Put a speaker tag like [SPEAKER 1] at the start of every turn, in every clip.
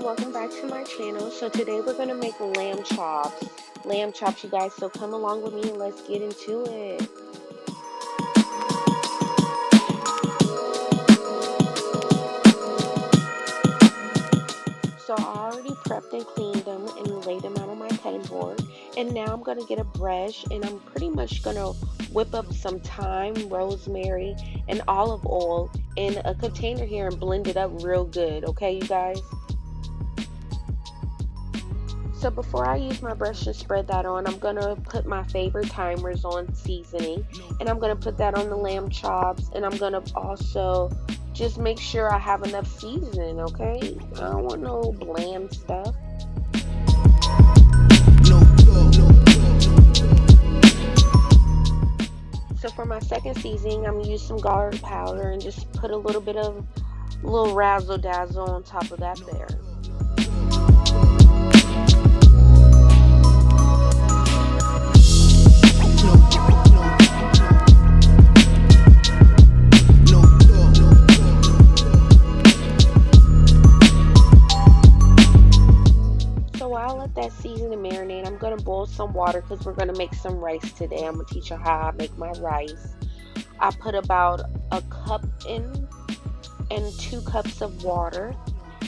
[SPEAKER 1] welcome back to my channel. So today we're going to make lamb chops. Lamb chops, you guys, so come along with me and let's get into it. So I already prepped and cleaned them and laid them out on my cutting board. And now I'm going to get a brush and I'm pretty much going to whip up some thyme, rosemary, and olive oil in a container here and blend it up real good. Okay, you guys? So before I use my brush to spread that on, I'm going to put my favorite timers on seasoning. And I'm going to put that on the lamb chops. And I'm going to also just make sure I have enough seasoning, okay? I don't want no bland stuff. So for my second seasoning, I'm going to use some garlic powder and just put a little bit of little razzle dazzle on top of that there. That season and marinate. I'm going to boil some water because we're going to make some rice today. I'm going to teach you how I make my rice. I put about a cup in and 2 cups of water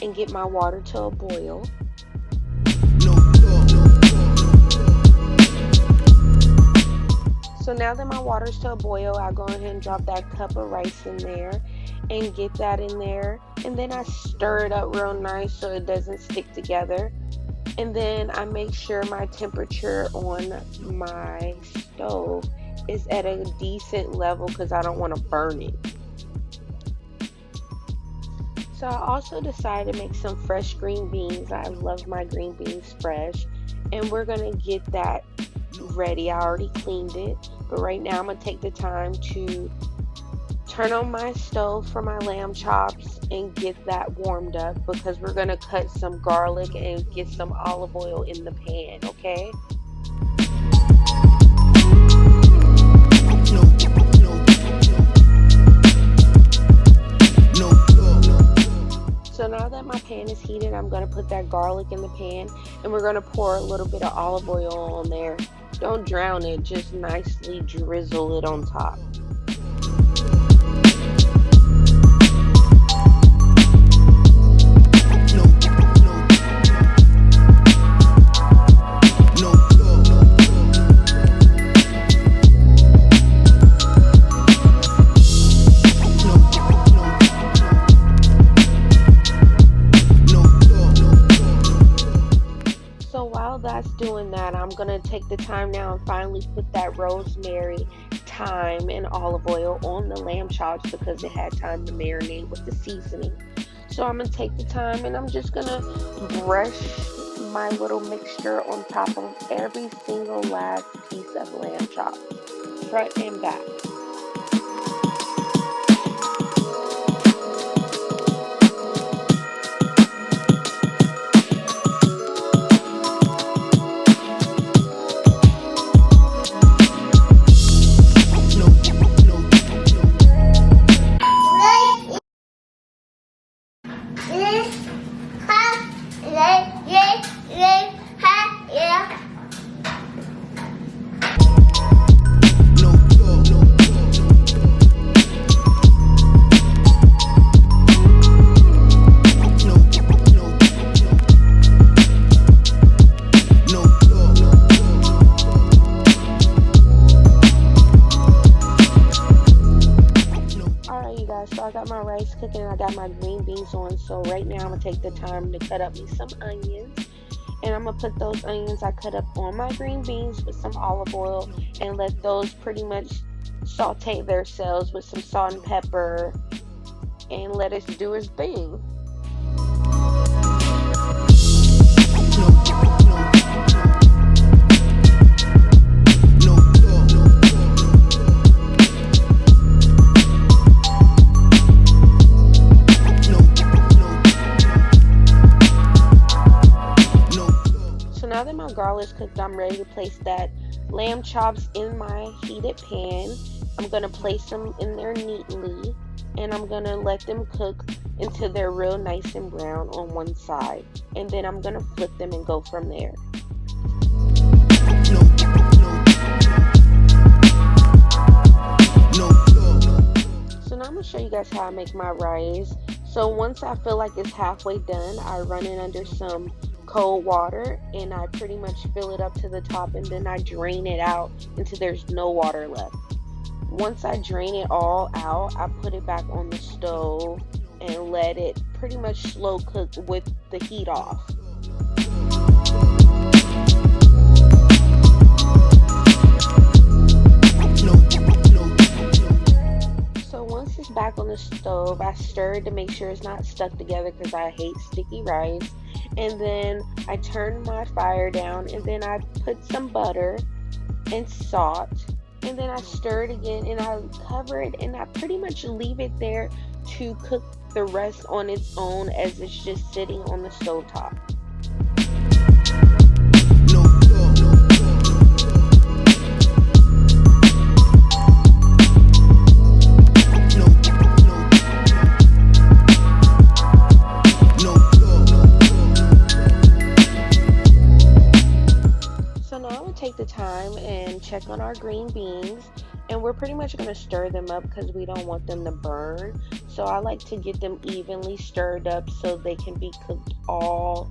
[SPEAKER 1] and get my water to a boil. So now that my water's to a boil, I go ahead and drop that cup of rice in there and get that in there, and then I stir it up real nice so it doesn't stick together. And then I make sure my temperature on my stove is at a decent level because I don't want to burn it. So I also decided to make some fresh green beans. I love my green beans fresh. And we're going to get that ready. I already cleaned it. But right now I'm going to take the time to turn on my stove for my lamb chops and get that warmed up because we're going to cut some garlic and get some olive oil in the pan, okay? So now that my pan is heated, I'm going to put that garlic in the pan and we're going to pour a little bit of olive oil on there. Don't drown it, just nicely drizzle it on top. Doing that, I'm gonna take the time now and finally put that rosemary, thyme, and olive oil on the lamb chops because it had time to marinate with the seasoning. So I'm gonna take the time and I'm just gonna brush my little mixture on top of every single last piece of lamb chop, front and back. So I got my rice cooking and I got my green beans on. So right now I'm going to take the time to cut up me some onions. And I'm going to put those onions I cut up on my green beans with some olive oil and let those pretty much saute themselves with some salt and pepper and let it do its thing. Now that my garlic is cooked, I'm ready to place that lamb chops in my heated pan. I'm going to place them in there neatly, and I'm going to let them cook until they're real nice and brown on one side. And then I'm going to flip them and go from there. So now I'm going to show you guys how I make my rice. So once I feel like it's halfway done, I run it under some cold water and I pretty much fill it up to the top, and then I drain it out until there's no water left. Once I drain it all out, I put it back on the stove and let it pretty much slow cook with the heat off. So once it's back on the stove, I stir it to make sure it's not stuck together because I hate sticky rice. And then I turn my fire down, and then I put some butter and salt, and then I stir it again and I cover it, and I pretty much leave it there to cook the rest on its own as it's just sitting on the stove top. Take the time and check on our green beans, and we're pretty much going to stir them up because we don't want them to burn. So I like to get them evenly stirred up so they can be cooked all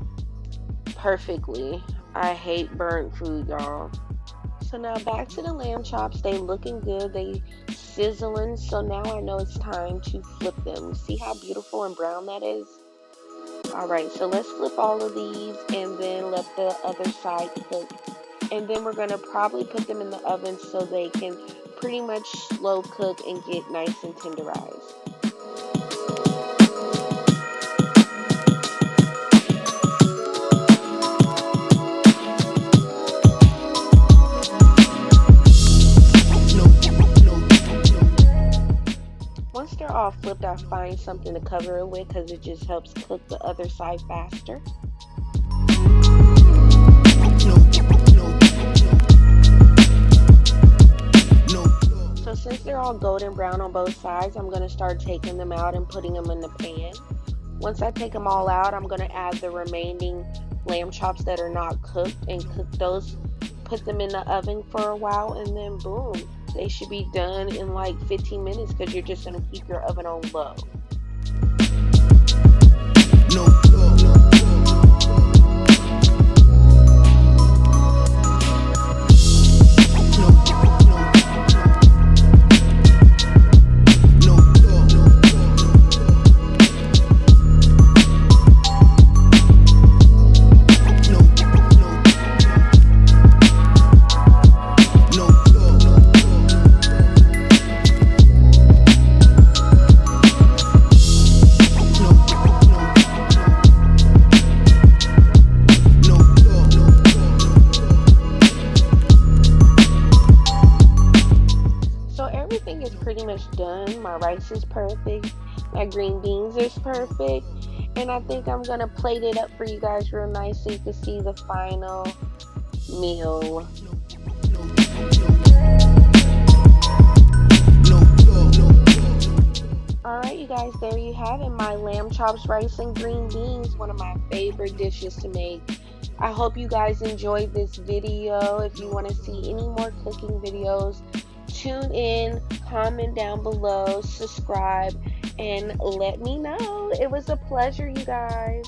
[SPEAKER 1] perfectly. I hate burnt food, y'all. So now back to the lamb chops. They looking good, they sizzling. So now I know it's time to flip them. See how beautiful and brown that is? Alright, so let's flip all of these and then let the other side cook. And then we're going to probably put them in the oven so they can pretty much slow cook and get nice and tenderized. Once they're all flipped, I find something to cover it with because it just helps cook the other side faster. So since they're all golden brown on both sides, I'm going to start taking them out and putting them in the pan. Once I take them all out, I'm going to add the remaining lamb chops that are not cooked and cook those, put them in the oven for a while, and then boom, they should be done in like 15 minutes because you're just going to keep your oven on low. Everything is pretty much done. My rice is perfect, my green beans is perfect, and I think I'm gonna plate it up for you guys real nice so you can see the final meal. Alright you guys, there you have it, my lamb chops, rice, and green beans, one of my favorite dishes to make. I hope you guys enjoyed this video. If you want to see any more cooking videos, tune in, comment down below, subscribe, and let me know. It was a pleasure, you guys.